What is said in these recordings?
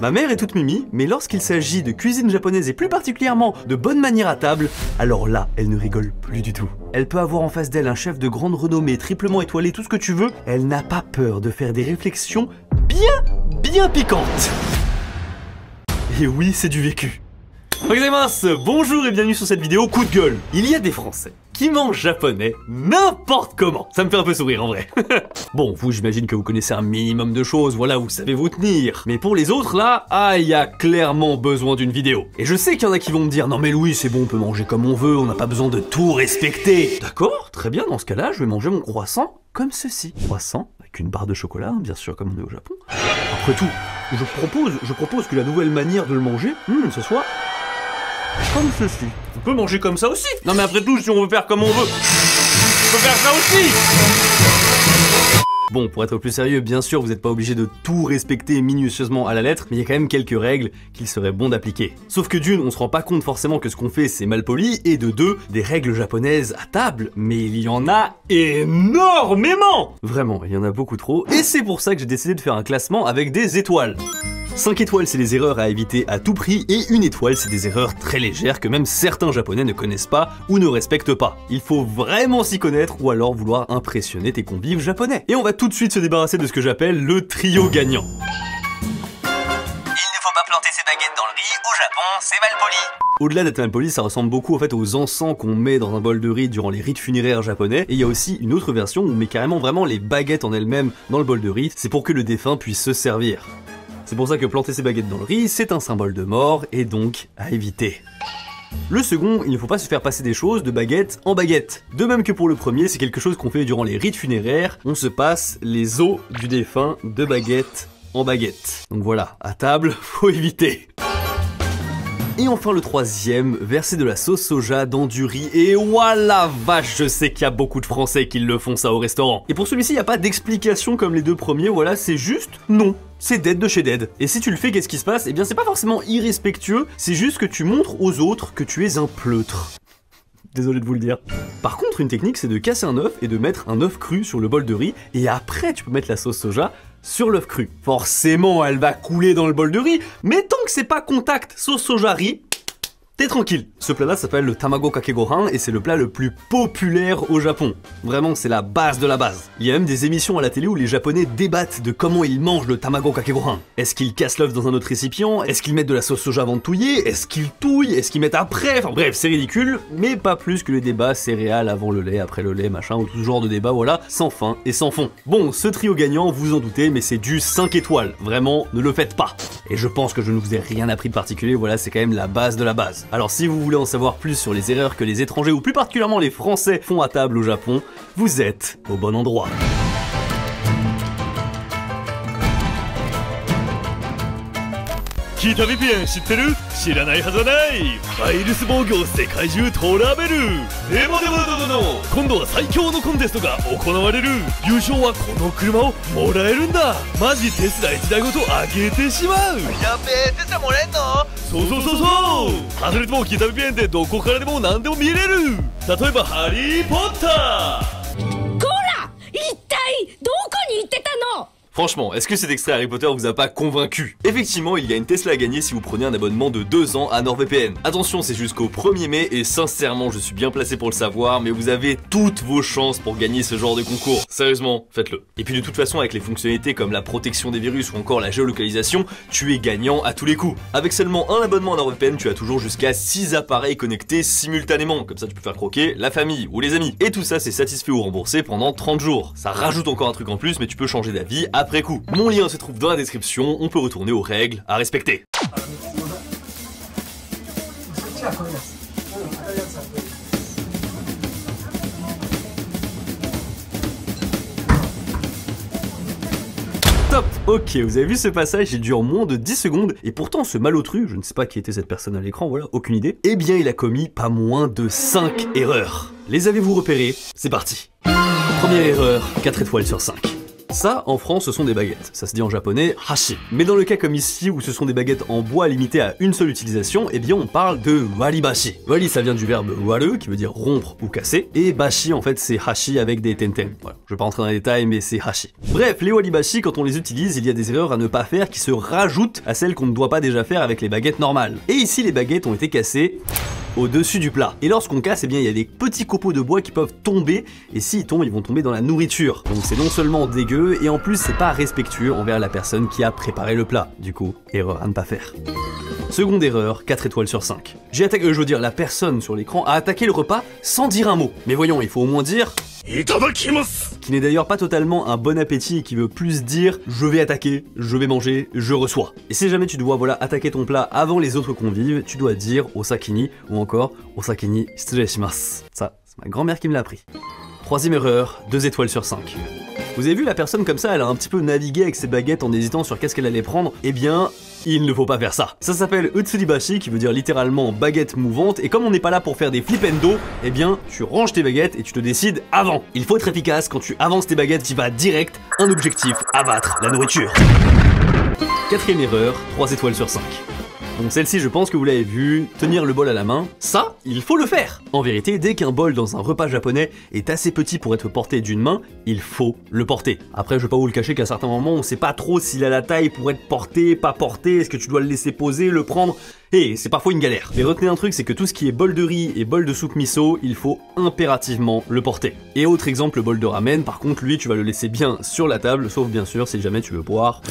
Ma mère est toute mimi, mais lorsqu'il s'agit de cuisine japonaise et plus particulièrement de bonne manière à table, alors là, elle ne rigole plus du tout. Elle peut avoir en face d'elle un chef de grande renommée, triplement étoilé, tout ce que tu veux, elle n'a pas peur de faire des réflexions bien piquantes. Et oui, c'est du vécu. Bonjour et bienvenue sur cette vidéo coup de gueule. Il y a des Français qui mangent japonais n'importe comment. Ça me fait un peu sourire en vrai. Bon, vous, j'imagine que vous connaissez un minimum de choses, voilà, vous savez vous tenir. Mais pour les autres, là, il y a clairement besoin d'une vidéo. Et je sais qu'il y en a qui vont me dire, non mais Louis, c'est bon, on peut manger comme on veut, on n'a pas besoin de tout respecter. D'accord, très bien, dans ce cas-là, je vais manger mon croissant comme ceci. Croissant avec une barre de chocolat, bien sûr, comme on est au Japon. Après tout, je propose que la nouvelle manière de le manger, ce soit comme ceci. On peut manger comme ça aussi. Non mais après tout, si on veut faire comme on veut, on peut faire ça aussi. Bon, pour être plus sérieux, bien sûr, vous n'êtes pas obligé de tout respecter minutieusement à la lettre, mais il y a quand même quelques règles qu'il serait bon d'appliquer. Sauf que d'une, on se rend pas compte forcément que ce qu'on fait c'est mal poli, et de deux, des règles japonaises à table, mais il y en a énormément. Vraiment, il y en a beaucoup trop, et c'est pour ça que j'ai décidé de faire un classement avec des étoiles. 5 étoiles, c'est les erreurs à éviter à tout prix, et 1 étoile, c'est des erreurs très légères que même certains japonais ne connaissent pas ou ne respectent pas. Il faut vraiment s'y connaître ou alors vouloir impressionner tes convives japonais. Et on va tout de suite se débarrasser de ce que j'appelle le trio gagnant. Il ne faut pas planter ses baguettes dans le riz, au Japon, c'est mal poli. Au-delà d'être mal poli, ça ressemble beaucoup en fait aux encens qu'on met dans un bol de riz durant les rites funéraires japonais. Et il y a aussi une autre version où on met carrément vraiment les baguettes en elles-mêmes dans le bol de riz, c'est pour que le défunt puisse se servir. C'est pour ça que planter ses baguettes dans le riz, c'est un symbole de mort, et donc à éviter. Le second, il ne faut pas se faire passer des choses de baguette en baguette. De même que pour le premier, c'est quelque chose qu'on fait durant les rites funéraires, on se passe les os du défunt de baguette en baguette. Donc voilà, à table, faut éviter. Et enfin le troisième, verser de la sauce soja dans du riz, et voilà vache, je sais qu'il y a beaucoup de Français qui le font ça au restaurant. Et pour celui-ci, il n'y a pas d'explication comme les deux premiers, voilà, c'est juste non. C'est dead de chez dead. Et si tu le fais, qu'est-ce qui se passe? Eh bien c'est pas forcément irrespectueux, c'est juste que tu montres aux autres que tu es un pleutre. Désolé de vous le dire. Par contre, une technique, c'est de casser un œuf et de mettre un œuf cru sur le bol de riz, et après tu peux mettre la sauce soja sur l'œuf cru. Forcément, elle va couler dans le bol de riz, mais tant que c'est pas contact sauce soja riz, t'es tranquille. Ce plat-là s'appelle le tamago kake gohan et c'est le plat le plus populaire au Japon. Vraiment, c'est la base de la base. Il y a même des émissions à la télé où les Japonais débattent de comment ils mangent le tamago kake gohan. Est-ce qu'ils cassent l'œuf dans un autre récipient? Est-ce qu'ils mettent de la sauce soja avant de touiller? Est-ce qu'ils touillent? Est-ce qu'ils mettent après? Enfin bref, c'est ridicule, mais pas plus que les débats céréales avant le lait, après le lait, machin, ou tout ce genre de débat, voilà, sans fin et sans fond. Bon, ce trio gagnant, vous en doutez, mais c'est du 5 étoiles. Vraiment, ne le faites pas. Et je pense que je ne vous ai rien appris de particulier, voilà, c'est quand même la base de la base. Alors si vous voulez en savoir plus sur les erreurs que les étrangers, ou plus particulièrement les Français, font à table au Japon, vous êtes au bon endroit. Kita VPN 知ってる？知らないはずはない。バイルス防御世界中トラベル。でも今度は最強のコンテストが行われる。優勝はこの車をもらえるんだ。マジテスラ1台ごとあげてしまう。やべえ、テスラもらえんの？そう外れてもKita VPNでどこからでも何でも見れる。例えばハリー・ポッター。こら、一体どこに行ってたの？ Franchement, est-ce que cet extrait Harry Potter vous a pas convaincu? Effectivement, il y a une Tesla à gagner si vous prenez un abonnement de 2 ans à NordVPN. Attention, c'est jusqu'au 1er mai et sincèrement, je suis bien placé pour le savoir, mais vous avez toutes vos chances pour gagner ce genre de concours. Sérieusement, faites-le. Et puis de toute façon, avec les fonctionnalités comme la protection des virus ou encore la géolocalisation, tu es gagnant à tous les coups. Avec seulement un abonnement à NordVPN, tu as toujours jusqu'à 6 appareils connectés simultanément. Comme ça, tu peux faire croquer la famille ou les amis. Et tout ça, c'est satisfait ou remboursé pendant 30 jours. Ça rajoute encore un truc en plus, mais tu peux changer d'avis après coup. Mon lien se trouve dans la description, on peut retourner aux règles à respecter. Top! Ok, vous avez vu ce passage, il dure moins de 10 secondes, et pourtant ce malotru, je ne sais pas qui était cette personne à l'écran, voilà, aucune idée, eh bien il a commis pas moins de 5 erreurs. Les avez-vous repérées? C'est parti. Première erreur, 4 étoiles sur 5. Ça, en France, ce sont des baguettes. Ça se dit en japonais hashi. Mais dans le cas comme ici, où ce sont des baguettes en bois limitées à une seule utilisation, eh bien on parle de waribashi. Wari, ça vient du verbe waru, qui veut dire rompre ou casser, et bashi, en fait, c'est hashi avec des tenten. Voilà, je vais pas rentrer dans les détails, mais c'est hashi. Bref, les waribashi, quand on les utilise, il y a des erreurs à ne pas faire qui se rajoutent à celles qu'on ne doit pas déjà faire avec les baguettes normales. Et ici, les baguettes ont été cassées au-dessus du plat. Et lorsqu'on casse, eh bien il y a des petits copeaux de bois qui peuvent tomber, et s'ils tombent, ils vont tomber dans la nourriture. Donc c'est non seulement dégueu, et en plus c'est pas respectueux envers la personne qui a préparé le plat. Du coup, erreur à ne pas faire. Seconde erreur, 4 étoiles sur 5. Je veux dire, la personne sur l'écran a attaqué le repas sans dire un mot. Mais voyons, il faut au moins dire... Itadakimasu, qui n'est d'ailleurs pas totalement un bon appétit et qui veut plus dire je vais attaquer, je vais manger, je reçois. Et si jamais tu dois attaquer ton plat avant les autres convives, tu dois dire osakini ou encore osakini shitsurei shimasu. Ça, c'est ma grand-mère qui me l'a appris. Troisième erreur, 2 étoiles sur 5. Vous avez vu la personne comme ça, elle a un petit peu navigué avec ses baguettes en hésitant sur qu'est-ce qu'elle allait prendre. Eh bien, il ne faut pas faire ça. Ça s'appelle utsuribashi, qui veut dire littéralement baguette mouvante, et comme on n'est pas là pour faire des flip-and-do, eh bien, tu ranges tes baguettes et tu te décides avant. Il faut être efficace, quand tu avances tes baguettes, tu vas direct, un objectif, abattre la nourriture. Quatrième erreur, 3 étoiles sur 5. Donc celle-ci, je pense que vous l'avez vu, tenir le bol à la main, ça, il faut le faire. En vérité, dès qu'un bol dans un repas japonais est assez petit pour être porté d'une main, il faut le porter. Après, je vais pas vous le cacher qu'à certains moments, on sait pas trop s'il a la taille pour être porté, pas porté, est-ce que tu dois le laisser poser, le prendre... Et c'est parfois une galère. Mais retenez un truc, c'est que tout ce qui est bol de riz et bol de soupe miso, il faut impérativement le porter. Et autre exemple, le bol de ramen, par contre, lui, tu vas le laisser bien sur la table, sauf bien sûr si jamais tu veux boire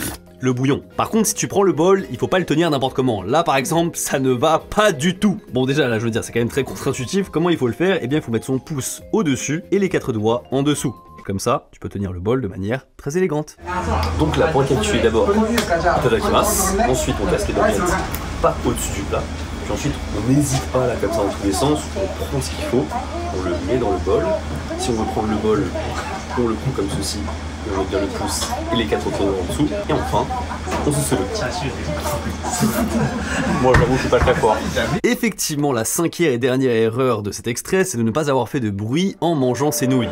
le bouillon. Par contre, si tu prends le bol, il faut pas le tenir n'importe comment. Là, par exemple, ça ne va pas du tout. Bon, déjà, là, je veux dire, c'est quand même très contre-intuitif. Comment il faut le faire? Eh bien, il faut mettre son pouce au-dessus et les 4 doigts en dessous. Comme ça, tu peux tenir le bol de manière très élégante. Donc la pointe tu es d'abord itadakimasu, ensuite on casse les baguettes pas au-dessus du plat, puis ensuite on n'hésite pas là comme ça dans tous les sens, on prend ce qu'il faut, on le met dans le bol. Si on veut prendre le bol, on le prend comme ceci, et on met bien le pouce et les 4 autres doigts en dessous, et enfin, on se seloue. Moi j'avoue je suis pas très fort. Effectivement, la 5e et dernière erreur de cet extrait, c'est de ne pas avoir fait de bruit en mangeant ses nouilles.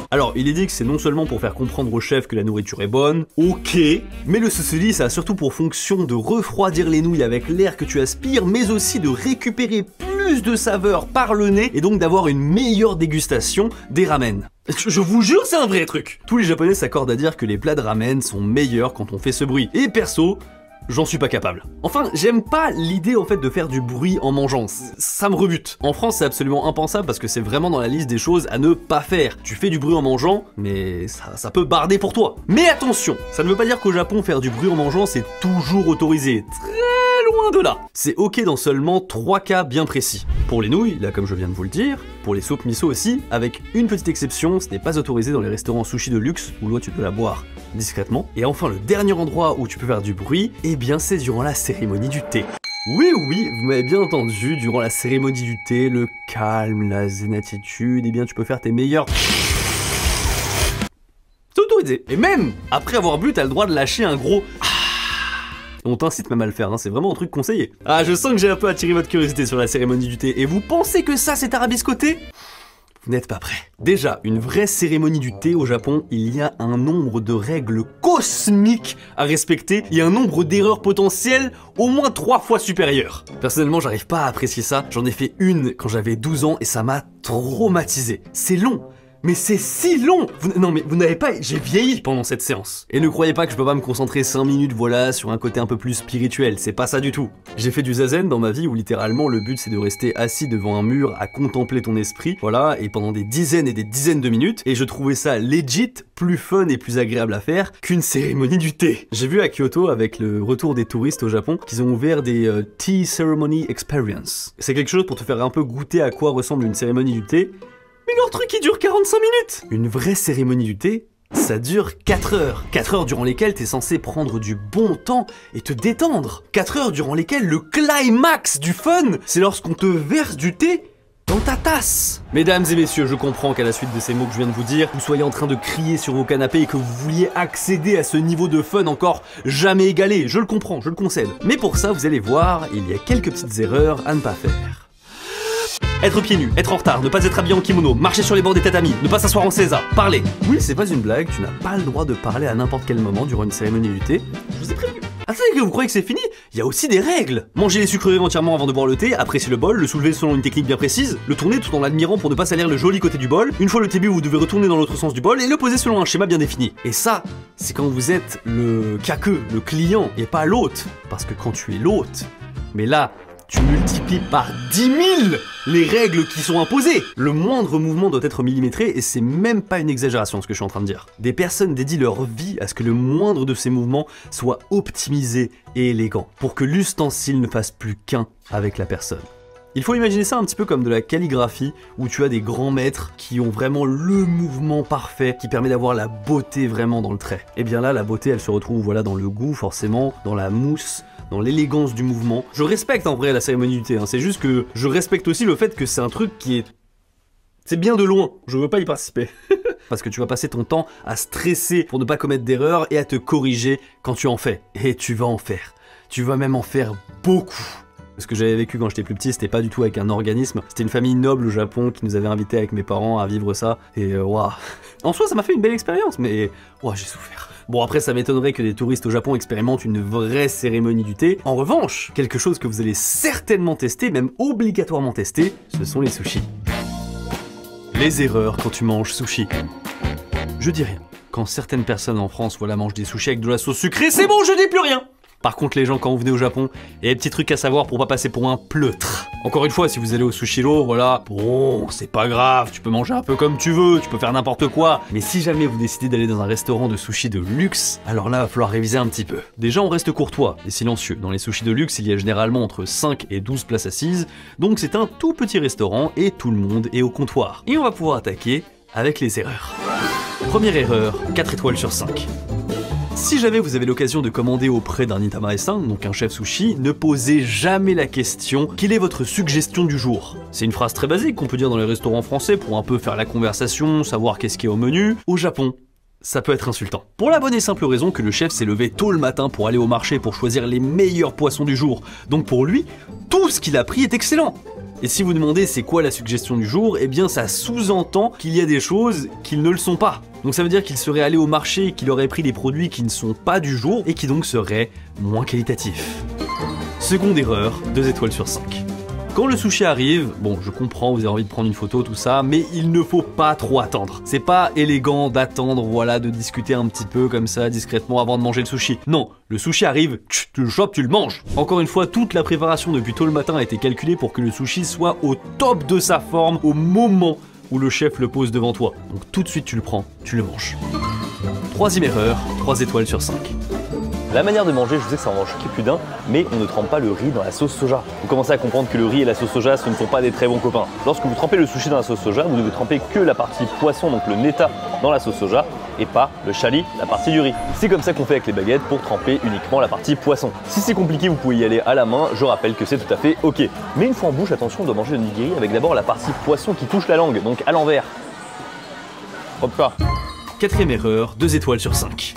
Alors, il est dit que c'est non seulement pour faire comprendre au chef que la nourriture est bonne, ok, mais le susuri, ça a surtout pour fonction de refroidir les nouilles avec l'air que tu aspires, mais aussi de récupérer plus de saveur par le nez, et donc d'avoir une meilleure dégustation des ramen. Je vous jure, c'est un vrai truc. Tous les japonais s'accordent à dire que les plats de ramen sont meilleurs quand on fait ce bruit, et perso, j'en suis pas capable. Enfin, j'aime pas l'idée en fait de faire du bruit en mangeant, ça me rebute. En France, c'est absolument impensable parce que c'est vraiment dans la liste des choses à ne pas faire. Tu fais du bruit en mangeant, mais ça peut barder pour toi. Mais attention, ça ne veut pas dire qu'au Japon, faire du bruit en mangeant, c'est toujours autorisé. Très loin de là. C'est ok dans seulement 3 cas bien précis. Pour les nouilles, là comme je viens de vous le dire, pour les soupes miso aussi, avec une petite exception, ce n'est pas autorisé dans les restaurants sushi de luxe où l'eau tu peux la boire discrètement. Et enfin, le dernier endroit où tu peux faire du bruit, eh bien c'est durant la cérémonie du thé. Oui, vous m'avez bien entendu, durant la cérémonie du thé, le calme, la zénatitude, eh bien tu peux faire tes meilleurs... C'est autorisé. Et même, après avoir bu, t'as le droit de lâcher un gros... On t'incite même à le faire, hein, c'est vraiment un truc conseillé. Ah, je sens que j'ai un peu attiré votre curiosité sur la cérémonie du thé, et vous pensez que ça c'est arabescoté ? Vous n'êtes pas prêts. Déjà, une vraie cérémonie du thé au Japon, il y a un nombre de règles cosmiques à respecter et un nombre d'erreurs potentielles au moins 3 fois supérieur. Personnellement, j'arrive pas à apprécier ça. J'en ai fait une quand j'avais 12 ans et ça m'a traumatisé. C'est long. Mais c'est si long! Non mais vous n'avez pas... J'ai vieilli pendant cette séance. Et ne croyez pas que je peux pas me concentrer 5 minutes, voilà, sur un côté un peu plus spirituel, c'est pas ça du tout. J'ai fait du zazen dans ma vie où littéralement le but c'est de rester assis devant un mur à contempler ton esprit, voilà, et pendant des dizaines et des dizaines de minutes, et je trouvais ça legit plus fun et plus agréable à faire qu'une cérémonie du thé. J'ai vu à Kyoto, avec le retour des touristes au Japon, qu'ils ont ouvert des Tea Ceremony Experience. C'est quelque chose pour te faire un peu goûter à quoi ressemble une cérémonie du thé, mais leur truc il dure 45 minutes. Une vraie cérémonie du thé, ça dure 4 heures. 4 heures durant lesquelles t'es censé prendre du bon temps et te détendre. 4 heures durant lesquelles le climax du fun, c'est lorsqu'on te verse du thé dans ta tasse. Mesdames et messieurs, je comprends qu'à la suite de ces mots que je viens de vous dire, vous soyez en train de crier sur vos canapés et que vous vouliez accéder à ce niveau de fun encore jamais égalé. Je le comprends, je le concède. Mais pour ça, vous allez voir, il y a quelques petites erreurs à ne pas faire. Être pieds nus, être en retard, ne pas être habillé en kimono, marcher sur les bords des tatamis, ne pas s'asseoir en seiza, parler. Oui, c'est pas une blague, tu n'as pas le droit de parler à n'importe quel moment durant une cérémonie du thé. Je vous ai prévenu. Attendez, que vous croyez que c'est fini? Il y a aussi des règles. Manger les sucreries entièrement avant de boire le thé, apprécier le bol, le soulever selon une technique bien précise, le tourner tout en l'admirant pour ne pas salir le joli côté du bol. Une fois le thé bu, vous devez retourner dans l'autre sens du bol et le poser selon un schéma bien défini. Et ça, c'est quand vous êtes le caqueux, le client, et pas l'hôte. Parce que quand tu es l'hôte, mais là, tu multiplies par 10 000 les règles qui sont imposées. Le moindre mouvement doit être millimétré et c'est même pas une exagération ce que je suis en train de dire. Des personnes dédient leur vie à ce que le moindre de ces mouvements soit optimisé et élégant pour que l'ustensile ne fasse plus qu'un avec la personne. Il faut imaginer ça un petit peu comme de la calligraphie où tu as des grands maîtres qui ont vraiment le mouvement parfait qui permet d'avoir la beauté vraiment dans le trait. Et bien là, la beauté elle se retrouve voilà dans le goût forcément, dans la mousse, dans l'élégance du mouvement. Je respecte en vrai la cérémonie du thé, hein. C'est juste que je respecte aussi le fait que c'est un truc qui est... C'est bien de loin, je veux pas y participer. Parce que tu vas passer ton temps à stresser pour ne pas commettre d'erreurs et à te corriger quand tu en fais. Et tu vas en faire. Tu vas même en faire beaucoup. Ce que j'avais vécu quand j'étais plus petit, c'était pas du tout avec un organisme, c'était une famille noble au Japon qui nous avait invités avec mes parents à vivre ça, et waouh. En soi, ça m'a fait une belle expérience, mais waouh, j'ai souffert. Bon, après, ça m'étonnerait que des touristes au Japon expérimentent une vraie cérémonie du thé. En revanche, quelque chose que vous allez certainement tester, même obligatoirement tester, ce sont les sushis. Les erreurs quand tu manges sushi. Je dis rien. Quand certaines personnes en France mangent des sushis avec de la sauce sucrée, c'est bon, je dis plus rien. Par contre, les gens, quand vous venez au Japon, il y a des petits trucs à savoir pour pas passer pour un pleutre. Encore une fois, si vous allez au Sushiro, voilà, bon, c'est pas grave, tu peux manger un peu comme tu veux, tu peux faire n'importe quoi. Mais si jamais vous décidez d'aller dans un restaurant de sushi de luxe, alors là, va falloir réviser un petit peu. Déjà, on reste courtois et silencieux. Dans les sushis de luxe, il y a généralement entre 5 et 12 places assises, donc c'est un tout petit restaurant et tout le monde est au comptoir. Et on va pouvoir attaquer avec les erreurs. Première erreur, 4 étoiles sur 5. Si jamais vous avez l'occasion de commander auprès d'un itamae-san, donc un chef sushi, ne posez jamais la question « Quelle est votre suggestion du jour ?» C'est une phrase très basique qu'on peut dire dans les restaurants français pour un peu faire la conversation, savoir qu'est-ce qui est au menu. Au Japon, ça peut être insultant. Pour la bonne et simple raison que le chef s'est levé tôt le matin pour aller au marché pour choisir les meilleurs poissons du jour. Donc pour lui, tout ce qu'il a pris est excellent. Et si vous demandez c'est quoi la suggestion du jour, eh bien ça sous-entend qu'il y a des choses qui ne le sont pas. Donc ça veut dire qu'il serait allé au marché et qu'il aurait pris des produits qui ne sont pas du jour et qui donc seraient moins qualitatifs. Seconde erreur, 2 étoiles sur 5. Quand le sushi arrive, bon je comprends, vous avez envie de prendre une photo, tout ça, mais il ne faut pas trop attendre. C'est pas élégant d'attendre, voilà, de discuter un petit peu comme ça, discrètement avant de manger le sushi. Non, le sushi arrive, tu le chopes, tu le manges. Encore une fois, toute la préparation depuis tôt le matin a été calculée pour que le sushi soit au top de sa forme au moment où le chef le pose devant toi. Donc tout de suite tu le prends, tu le manges. Troisième erreur, 3 étoiles sur 5. La manière de manger, je sais que ça en va choquer plus d'un, mais on ne trempe pas le riz dans la sauce soja. Vous commencez à comprendre que le riz et la sauce soja, ce ne sont pas des très bons copains. Lorsque vous trempez le sushi dans la sauce soja, vous devez tremper que la partie poisson, donc le neta, dans la sauce soja, et pas le chali, la partie du riz. C'est comme ça qu'on fait avec les baguettes pour tremper uniquement la partie poisson. Si c'est compliqué, vous pouvez y aller à la main, je rappelle que c'est tout à fait ok. Mais une fois en bouche, attention, on doit manger le nigiri avec d'abord la partie poisson qui touche la langue, donc à l'envers. Hop là. Quatrième erreur, 2 étoiles sur 5.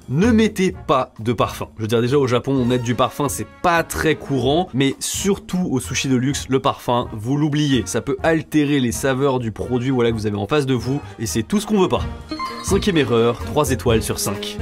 Ne mettez pas de parfum. Je veux dire, déjà au Japon, mettre du parfum, c'est pas très courant, mais surtout au sushi de luxe, le parfum, vous l'oubliez. Ça peut altérer les saveurs du produit voilà, que vous avez en face de vous, et c'est tout ce qu'on veut pas. Cinquième erreur, 3 étoiles sur 5.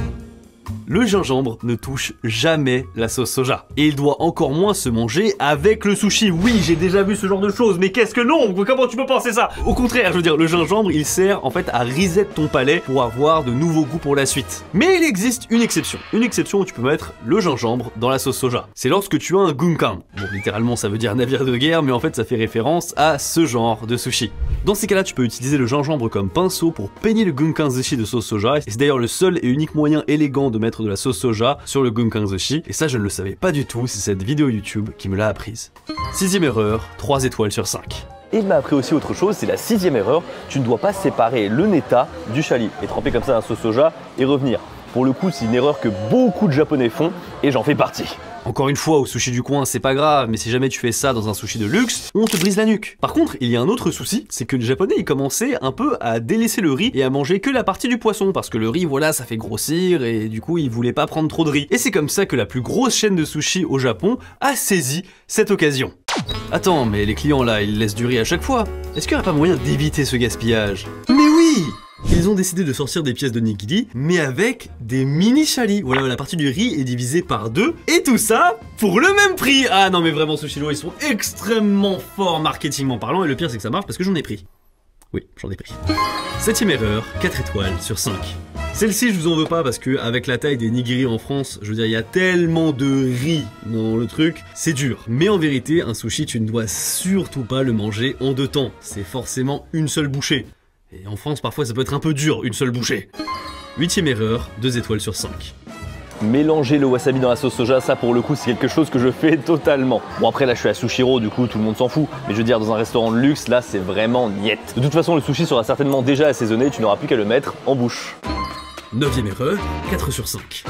Le gingembre ne touche jamais la sauce soja. Et il doit encore moins se manger avec le sushi. Oui, j'ai déjà vu ce genre de choses, mais qu'est-ce que non? Comment tu peux penser ça? Au contraire, je veux dire, le gingembre, il sert en fait à reset ton palais pour avoir de nouveaux goûts pour la suite. Mais il existe une exception. Une exception où tu peux mettre le gingembre dans la sauce soja. C'est lorsque tu as un gunkan. Bon, littéralement, ça veut dire navire de guerre, mais en fait, ça fait référence à ce genre de sushi. Dans ces cas-là, tu peux utiliser le gingembre comme pinceau pour peigner le gunkan zushi de sauce soja. Et c'est d'ailleurs le seul et unique moyen élégant de mettre de la sauce soja sur le gunkan zushi, et ça je ne le savais pas du tout, c'est cette vidéo YouTube qui me l'a apprise. Sixième erreur, 3 étoiles sur 5. Et il m'a appris aussi autre chose, c'est la 6e erreur, tu ne dois pas séparer le neta du chali et tremper comme ça dans la sauce soja et revenir. Pour le coup, c'est une erreur que beaucoup de japonais font et j'en fais partie. Encore une fois, au sushi du coin, c'est pas grave, mais si jamais tu fais ça dans un sushi de luxe, on te brise la nuque. Par contre, il y a un autre souci, c'est que les Japonais, ils commençaient un peu à délaisser le riz et à manger que la partie du poisson, parce que le riz, voilà, ça fait grossir, et du coup, ils voulaient pas prendre trop de riz. Et c'est comme ça que la plus grosse chaîne de sushi au Japon a saisi cette occasion. Attends, mais les clients là, ils laissent du riz à chaque fois. Est-ce qu'il n'y a pas moyen d'éviter ce gaspillage? Mais oui! Ils ont décidé de sortir des pièces de nigiri, mais avec des mini chalis. Voilà, la partie du riz est divisée par 2, et tout ça pour le même prix. Ah non mais vraiment, Sushiro, ils sont extrêmement forts marketingment parlant, et le pire c'est que ça marche parce que j'en ai pris. Oui, j'en ai pris. 7ème erreur, 4 étoiles sur 5. Celle-ci, je vous en veux pas parce que avec la taille des nigiri en France, je veux dire, il y a tellement de riz dans le truc, c'est dur. Mais en vérité, un sushi, tu ne dois surtout pas le manger en 2 temps. C'est forcément une seule bouchée. Et en France, parfois, ça peut être un peu dur, une seule bouchée. 8ème erreur, 2 étoiles sur 5. Mélanger le wasabi dans la sauce soja, ça pour le coup c'est quelque chose que je fais totalement. Bon après là je suis à Sushiro, du coup tout le monde s'en fout. Mais je veux dire dans un restaurant de luxe, là c'est vraiment niet. De toute façon le sushi sera certainement déjà assaisonné, tu n'auras plus qu'à le mettre en bouche. 9ème erreur, 4 sur 5.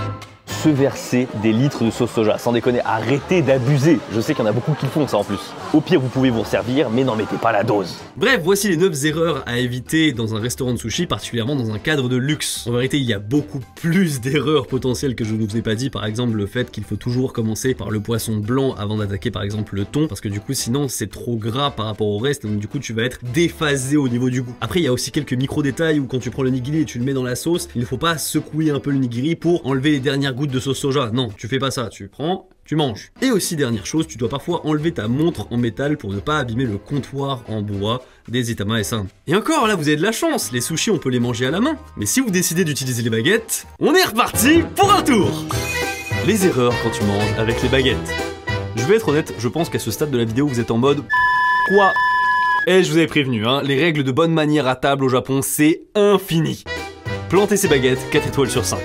Se verser des litres de sauce soja, sans déconner, arrêtez d'abuser. Je sais qu'il y en a beaucoup qui font ça en plus. Au pire vous pouvez vous resservir, mais n'en mettez pas la dose. Bref, voici les 9 erreurs à éviter dans un restaurant de sushi, particulièrement dans un cadre de luxe. En vérité, il y a beaucoup plus d'erreurs potentielles que je ne vous ai pas dit, par exemple le fait qu'il faut toujours commencer par le poisson blanc avant d'attaquer par exemple le thon, parce que du coup sinon c'est trop gras par rapport au reste, donc du coup tu vas être déphasé au niveau du goût. Après il y a aussi quelques micro détails où quand tu prends le nigiri et tu le mets dans la sauce, il ne faut pas secouer un peu le nigiri pour enlever les dernières gouttes de sauce soja. Non, tu fais pas ça, tu prends, tu manges. Et aussi dernière chose, tu dois parfois enlever ta montre en métal pour ne pas abîmer le comptoir en bois des Itama S1. Et encore là vous avez de la chance, les sushis on peut les manger à la main. Mais si vous décidez d'utiliser les baguettes, on est reparti pour un tour. Les erreurs quand tu manges avec les baguettes. Je vais être honnête, je pense qu'à ce stade de la vidéo vous êtes en mode quoi? Et je vous avais prévenu, hein, les règles de bonne manière à table au Japon c'est infini. Planter ses baguettes, 4 étoiles sur 5.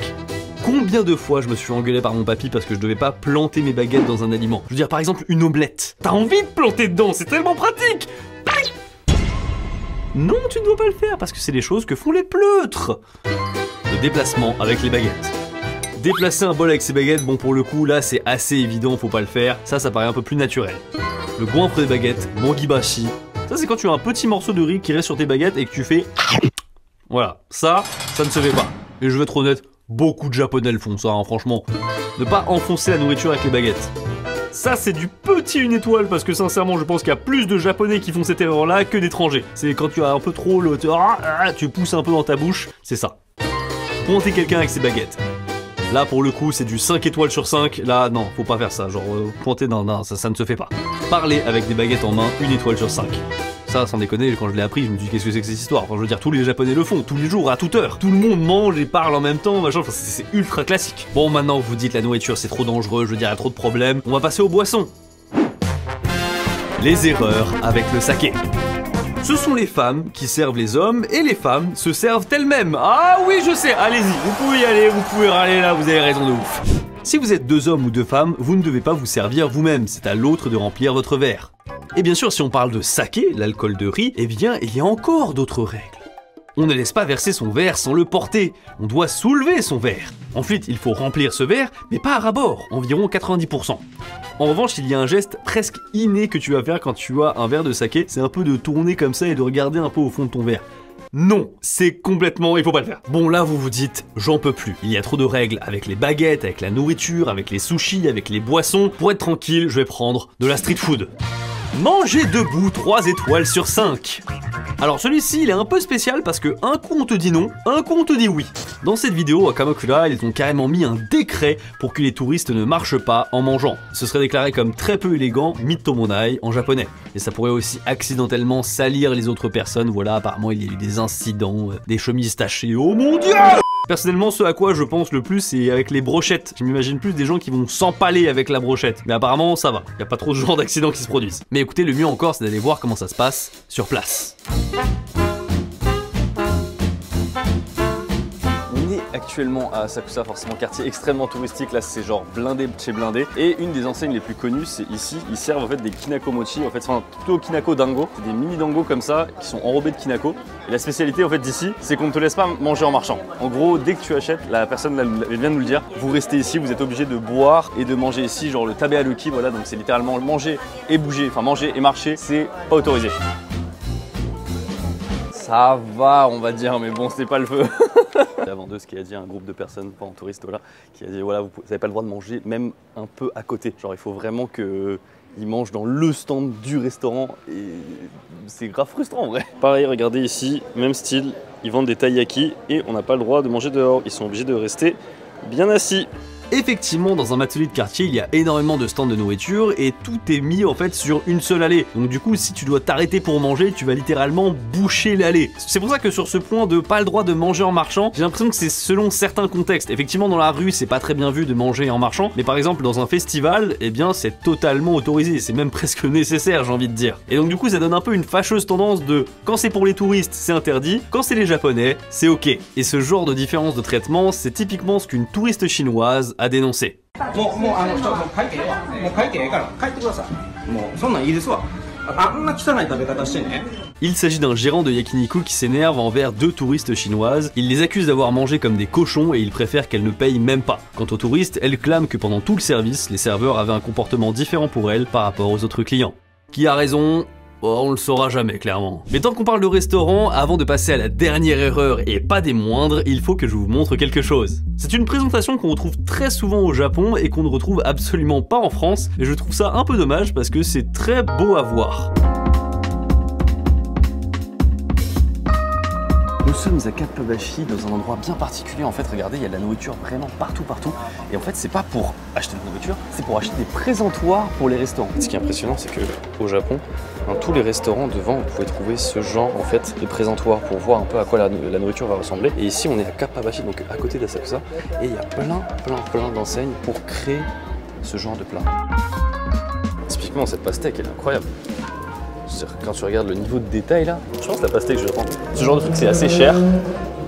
Combien de fois je me suis engueulé par mon papy parce que je devais pas planter mes baguettes dans un aliment? Je veux dire par exemple une omelette. T'as envie de planter dedans, c'est tellement pratique. Non, tu ne dois pas le faire parce que c'est les choses que font les pleutres. Le déplacement avec les baguettes. Déplacer un bol avec ses baguettes, bon pour le coup là c'est assez évident, faut pas le faire. Ça paraît un peu plus naturel. Le goinfre des baguettes, mangibashi. Ça c'est quand tu as un petit morceau de riz qui reste sur tes baguettes et que tu fais... Voilà, ça ne se fait pas. Et je vais être honnête, beaucoup de japonais le font ça, hein, franchement. Ne pas enfoncer la nourriture avec les baguettes. Ça c'est du petit 1 étoile parce que sincèrement je pense qu'il y a plus de japonais qui font cette erreur là que d'étrangers. C'est quand tu as un peu trop le... tu pousses un peu dans ta bouche, c'est ça. Pointer quelqu'un avec ses baguettes. Là pour le coup c'est du 5 étoiles sur 5, là non, faut pas faire ça, genre pointer non, ça ne se fait pas. Parler avec des baguettes en main, 1 étoile sur 5. Ça, sans déconner, quand je l'ai appris, je me suis dit qu'est-ce que c'est que cette histoire? Enfin, je veux dire, tous les japonais le font, tous les jours, à toute heure. Tout le monde mange et parle en même temps, machin, enfin, c'est ultra classique. Bon, maintenant, vous dites la nourriture, c'est trop dangereux, je veux dire, il y a trop de problèmes. On va passer aux boissons. Les erreurs avec le saké. Ce sont les femmes qui servent les hommes et les femmes se servent elles-mêmes. Ah oui, je sais, allez-y, vous pouvez y aller, vous pouvez râler là, vous avez raison de ouf. Si vous êtes 2 hommes ou 2 femmes, vous ne devez pas vous servir vous-même, c'est à l'autre de remplir votre verre. Et bien sûr, si on parle de saké, l'alcool de riz, eh bien, il y a encore d'autres règles. On ne laisse pas verser son verre sans le porter, on doit soulever son verre. Ensuite, il faut remplir ce verre, mais pas à ras-bord, environ 90%. En revanche, il y a un geste presque inné que tu vas faire quand tu as un verre de saké, c'est un peu de tourner comme ça et de regarder un peu au fond de ton verre. Non, c'est complètement... il faut pas le faire. Bon là vous vous dites, j'en peux plus. Il y a trop de règles avec les baguettes, avec la nourriture, avec les sushis, avec les boissons. Pour être tranquille, je vais prendre de la street food. Manger debout, 3 étoiles sur 5. Alors celui-ci il est un peu spécial parce que un coup on te dit non, un coup on te dit oui. Dans cette vidéo à Kamakura, ils ont carrément mis un décret pour que les touristes ne marchent pas en mangeant. Ce serait déclaré comme très peu élégant, mittomonai en japonais. Et ça pourrait aussi accidentellement salir les autres personnes, voilà apparemment il y a eu des incidents, des chemises tachées, oh mon dieu! Personnellement, ce à quoi je pense le plus, c'est avec les brochettes. Je m'imagine plus des gens qui vont s'empaler avec la brochette. Mais apparemment, ça va. Il n'y a pas trop de genre d'accidents qui se produisent. Mais écoutez, le mieux encore, c'est d'aller voir comment ça se passe sur place. Actuellement à Asakusa, forcément quartier extrêmement touristique, là c'est genre blindé chez blindé. Et une des enseignes les plus connues c'est ici, ils servent en fait des kinako mochi, en fait enfin plutôt kinako dango, c'est des mini dango comme ça qui sont enrobés de kinako. Et la spécialité en fait d'ici, c'est qu'on ne te laisse pas manger en marchant. En gros, dès que tu achètes, la personne là, vient de nous le dire, vous restez ici, vous êtes obligé de boire et de manger ici, genre le tabe aluki, voilà, donc c'est littéralement manger et bouger, enfin manger et marcher, c'est pas autorisé. Ça va, on va dire, mais bon, c'est pas le feu. La vendeuse qui a dit à un groupe de personnes, pas en touriste, voilà, qui a dit voilà, vous n'avez pas le droit de manger même un peu à côté. Genre, il faut vraiment qu'il ils mangent dans le stand du restaurant et c'est grave frustrant en vrai. Pareil, regardez ici, même style, ils vendent des taiyaki et on n'a pas le droit de manger dehors. Ils sont obligés de rester bien assis. Effectivement, dans un atelier de quartier, il y a énormément de stands de nourriture et tout est mis en fait sur une seule allée. Donc du coup, si tu dois t'arrêter pour manger, tu vas littéralement boucher l'allée. C'est pour ça que sur ce point de pas le droit de manger en marchant, j'ai l'impression que c'est selon certains contextes. Effectivement, dans la rue, c'est pas très bien vu de manger en marchant, mais par exemple dans un festival, eh bien c'est totalement autorisé, c'est même presque nécessaire, j'ai envie de dire. Et donc du coup, ça donne un peu une fâcheuse tendance de quand c'est pour les touristes, c'est interdit, quand c'est les japonais, c'est ok. Et ce genre de différence de traitement, c'est typiquement ce qu'une touriste chinoise a dénoncé. Il s'agit d'un gérant de yakiniku qui s'énerve envers 2 touristes chinoises. Il les accuse d'avoir mangé comme des cochons et il préfère qu'elles ne payent même pas. Quant aux touristes, elles clament que pendant tout le service, les serveurs avaient un comportement différent pour elles par rapport aux autres clients. Qui a raison ? Oh, on le saura jamais, clairement. Mais tant qu'on parle de restaurant, avant de passer à la dernière erreur, et pas des moindres, il faut que je vous montre quelque chose. C'est une présentation qu'on retrouve très souvent au Japon et qu'on ne retrouve absolument pas en France, et je trouve ça un peu dommage parce que c'est très beau à voir. Nous sommes à Kappabashi, dans un endroit bien particulier. En fait, regardez, il y a de la nourriture vraiment partout. Et en fait, c'est pas pour acheter de la nourriture, c'est pour acheter des présentoirs pour les restaurants. Ce qui est impressionnant, c'est que au Japon, dans tous les restaurants devant, vous pouvez trouver ce genre en fait de présentoirs pour voir un peu à quoi la nourriture va ressembler. Et ici, on est à Kappabashi, donc à côté d'Asakusa, et il y a plein d'enseignes pour créer ce genre de plat. Typiquement, cette pastèque, elle est incroyable. Quand tu regardes le niveau de détail là, je pense que la pastèque que je prends, ce genre de truc c'est assez cher.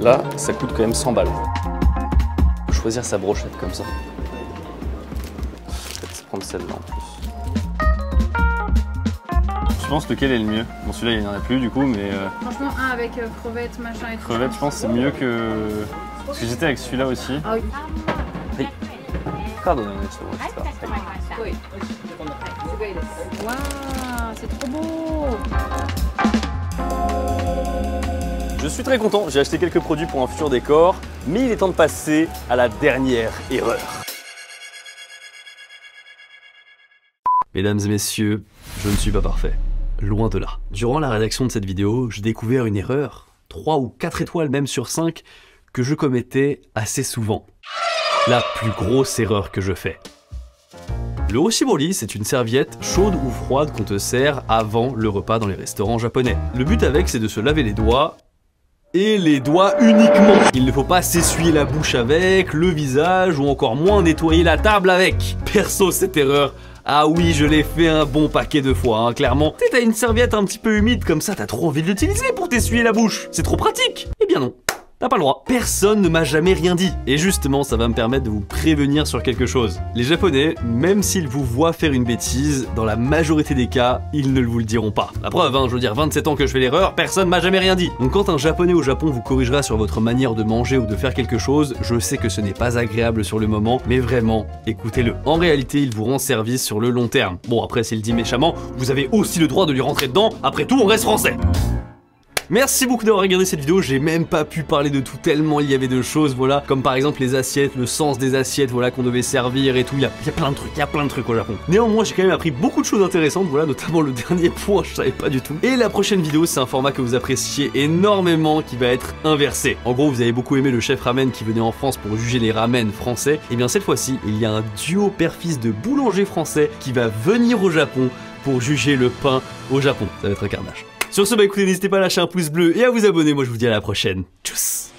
Là, ça coûte quand même 100 balles. Faut choisir sa brochette comme ça. Je vais peut-être prendre celle-là en plus. Je pense lequel est le mieux. Bon, celui-là il n'y en a plus du coup, mais. Franchement, un avec crevettes, machin et tout. Crevettes, je pense que c'est mieux que. Parce que j'étais avec celui-là aussi. Ah oui. Oui. Pardonnez-moi, Oui. Waouh, c'est trop beau. Je suis très content, j'ai acheté quelques produits pour un futur décor, mais il est temps de passer à la dernière erreur. Mesdames et messieurs, je ne suis pas parfait. Loin de là. Durant la rédaction de cette vidéo, j'ai découvert une erreur, 3 ou 4 étoiles même sur 5, que je commettais assez souvent. La plus grosse erreur que je fais. Le oshibori, c'est une serviette chaude ou froide qu'on te sert avant le repas dans les restaurants japonais. Le but avec, c'est de se laver les doigts, et les doigts uniquement. Il ne faut pas s'essuyer la bouche avec, le visage, ou encore moins nettoyer la table avec. Perso, cette erreur, ah oui, je l'ai fait un bon paquet de fois, hein, clairement. Tu sais, t'as une serviette un petit peu humide comme ça, t'as trop envie de l'utiliser pour t'essuyer la bouche. C'est trop pratique. Eh bien non. T'as pas le droit. Personne ne m'a jamais rien dit. Et justement, ça va me permettre de vous prévenir sur quelque chose. Les Japonais, même s'ils vous voient faire une bêtise, dans la majorité des cas, ils ne vous le diront pas. La preuve, hein, je veux dire, 27 ans que je fais l'erreur, personne m'a jamais rien dit. Donc quand un Japonais au Japon vous corrigera sur votre manière de manger ou de faire quelque chose, je sais que ce n'est pas agréable sur le moment, mais vraiment, écoutez-le. En réalité, il vous rend service sur le long terme. Bon, après, s'il dit méchamment, vous avez aussi le droit de lui rentrer dedans. Après tout, on reste français. Merci beaucoup d'avoir regardé cette vidéo, j'ai même pas pu parler de tout tellement il y avait de choses, voilà, comme par exemple les assiettes, le sens des assiettes, voilà, qu'on devait servir et tout, il y a plein de trucs au Japon. Néanmoins, j'ai quand même appris beaucoup de choses intéressantes, voilà, notamment le dernier point, je savais pas du tout. Et la prochaine vidéo, c'est un format que vous appréciez énormément, qui va être inversé. En gros, vous avez beaucoup aimé le chef ramen qui venait en France pour juger les ramen français, et bien cette fois-ci, il y a un duo père-fils de boulanger français qui va venir au Japon pour juger le pain au Japon. Ça va être un carnage. Sur ce, bah écoutez, n'hésitez pas à lâcher un pouce bleu et à vous abonner. Moi, je vous dis à la prochaine. Tchuss!